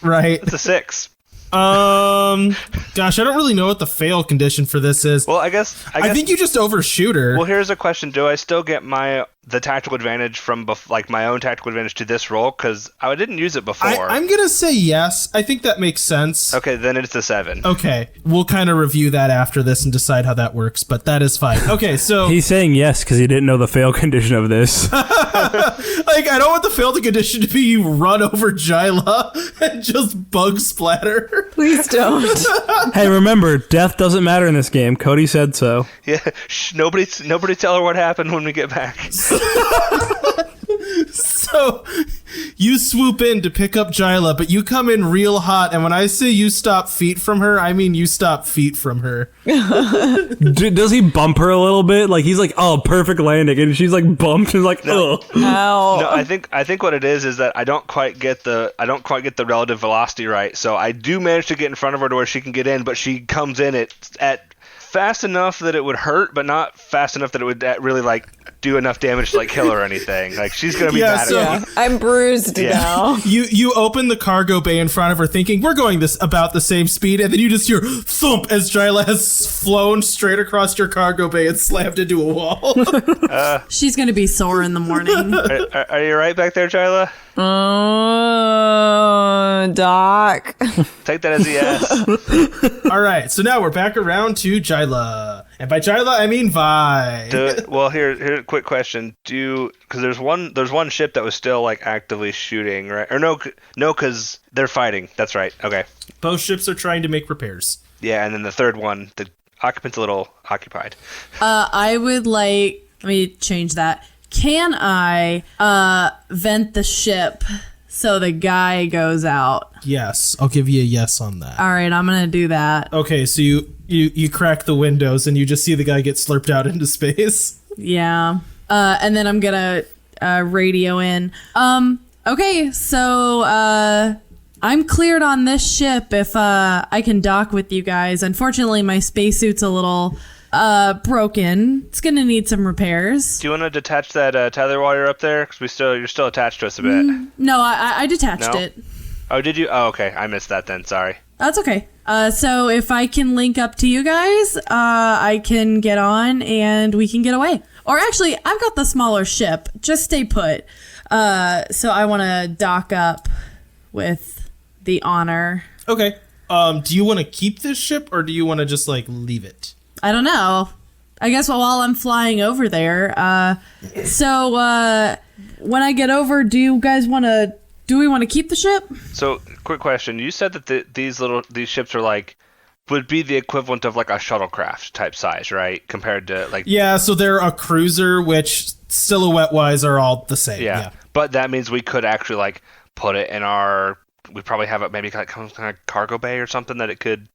Speaker 1: Right.
Speaker 5: It's a 6.
Speaker 1: Gosh, I don't really know what the fail condition for this is.
Speaker 5: Well, I guess
Speaker 1: I think you just overshoot her.
Speaker 5: Well, here's a question: do I still get the tactical advantage from my own tactical advantage to this roll? Because I didn't use it before.
Speaker 1: I'm gonna say yes. I think that makes sense.
Speaker 5: Okay, then it's a 7.
Speaker 1: Okay, we'll kind of review that after this and decide how that works, but that is fine. Okay, so
Speaker 4: He's saying yes because he didn't know the fail condition of this.
Speaker 1: like I don't want the fail condition to be you run over Jila and just bug splatter.
Speaker 3: Please don't.
Speaker 4: Hey, remember, death doesn't matter in this game. Cody said so.
Speaker 5: Yeah, nobody tell her what happened when we get back.
Speaker 1: So you swoop in to pick up Jila, but you come in real hot, and when I say you stop feet from her, I mean you stop feet from her.
Speaker 4: Does he bump her a little bit? Like he's like, oh, perfect landing, and she's like bumped and like, oh.
Speaker 3: Ow.
Speaker 5: No, I think what it is that I don't quite get the relative velocity right. So I do manage to get in front of her to where she can get in, but she comes in at fast enough that it would hurt, but not fast enough that it would really like do enough damage to like kill her or anything. Like she's gonna be mad at me.
Speaker 3: I'm bruised now.
Speaker 1: You open the cargo bay in front of her thinking we're going about the same speed, and then you just hear thump as Jila has flown straight across your cargo bay and slammed into a wall.
Speaker 2: She's going to be sore in the morning.
Speaker 5: Are you right back there, Jila?
Speaker 3: Doc.
Speaker 5: Take that as a yes.
Speaker 1: All right, so now we're back around to Jila. And by Jila, I mean Vi.
Speaker 5: Well, here's a quick question. Because there's one ship that was still like actively shooting, right? Or no, because they're fighting. That's right. Okay.
Speaker 1: Both ships are trying to make repairs.
Speaker 5: Yeah, and then the third one, the occupant's a little occupied.
Speaker 2: I would like, let me change that. Can I vent the ship so the guy goes out?
Speaker 1: Yes, I'll give you a yes on that.
Speaker 2: All right, I'm going to do that.
Speaker 1: Okay, so you crack the windows and you just see the guy get slurped out into space.
Speaker 2: Yeah. And then I'm going to radio in. Okay, so I'm cleared on this ship if I can dock with you guys. Unfortunately, my spacesuit's a little broken. It's gonna need some repairs.
Speaker 5: Do you want to detach that tether while you're up there? Because you're still attached to us a bit.
Speaker 2: No, I detached
Speaker 5: No?
Speaker 2: it.
Speaker 5: Oh, did you? Oh, okay. I missed that then. Sorry.
Speaker 2: That's okay. So if I can link up to you guys, I can get on and we can get away. Or actually, I've got the smaller ship. Just stay put. So I want to dock up with the Honor.
Speaker 1: Okay. Do you want to keep this ship or do you want to just like leave it?
Speaker 2: I don't know. I guess while I'm flying over there. So when I get over, do we want to keep the ship?
Speaker 5: So, quick question. You said that these ships are like would be the equivalent of like a shuttlecraft type size, right? Compared to like
Speaker 1: Yeah, so they're a cruiser, which silhouette wise are all the same. Yeah.
Speaker 5: But that means we could actually like put it in we probably have it maybe like kind of cargo bay or something that it could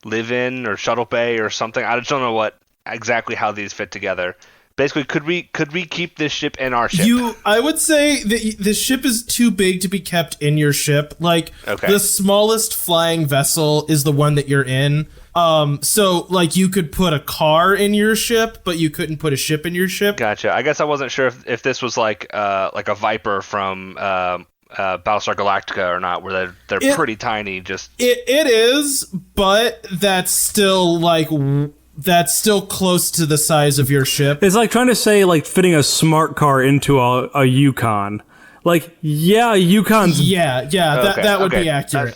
Speaker 5: live in, or shuttle bay or something. I just don't know exactly how these fit together. Basically, could we keep this ship in our ship?
Speaker 1: I would say that the ship is too big to be kept in your ship. Like,
Speaker 5: okay.
Speaker 1: The smallest flying vessel is the one that you're in. So like you could put a car in your ship, but you couldn't put a ship in your ship.
Speaker 5: Gotcha. I guess I wasn't sure if this was like a Viper from Battlestar Galactica or not, where they're pretty tiny.
Speaker 1: It is, but that's still close to the size of your ship.
Speaker 4: It's like trying to say like fitting a smart car into a Yukon. Like, yeah, Yukon's...
Speaker 1: Yeah, that would be accurate.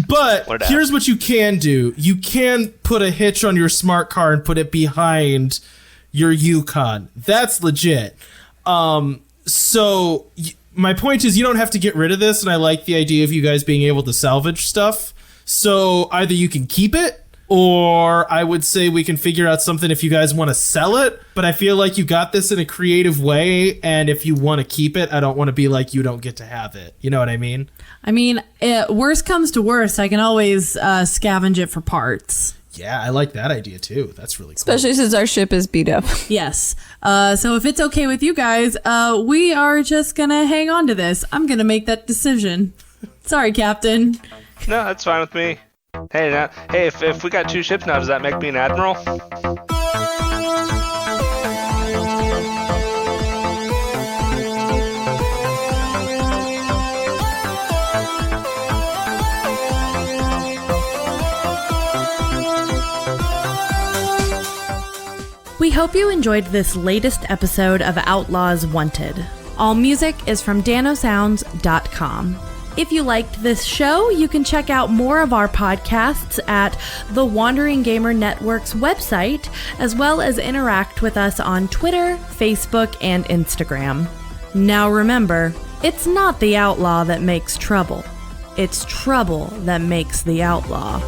Speaker 1: But here's what you can do. You can put a hitch on your smart car and put it behind your Yukon. That's legit. My point is you don't have to get rid of this, and I like the idea of you guys being able to salvage stuff. So either you can keep it, or I would say we can figure out something if you guys want to sell it. But I feel like you got this in a creative way, and if you want to keep it, I don't want to be like you don't get to have it. You know what I mean?
Speaker 2: I mean, worst comes to worst, I can always scavenge it for parts.
Speaker 1: Yeah, I like that idea too. That's really cool.
Speaker 3: Especially since our ship is beat up.
Speaker 2: Yes. So if it's okay with you guys, we are just going to hang on to this. I'm going to make that decision. Sorry, Captain.
Speaker 5: No, that's fine with me. Hey, if we got 2 ships now, does that make me an admiral?
Speaker 2: We hope you enjoyed this latest episode of Outlaws Wanted. All music is from danosounds.com. If you liked this show, you can check out more of our podcasts at the Wandering Gamer Network's website, as well as interact with us on Twitter, Facebook, and Instagram. Now remember, it's not the outlaw that makes trouble. It's trouble that makes the outlaw.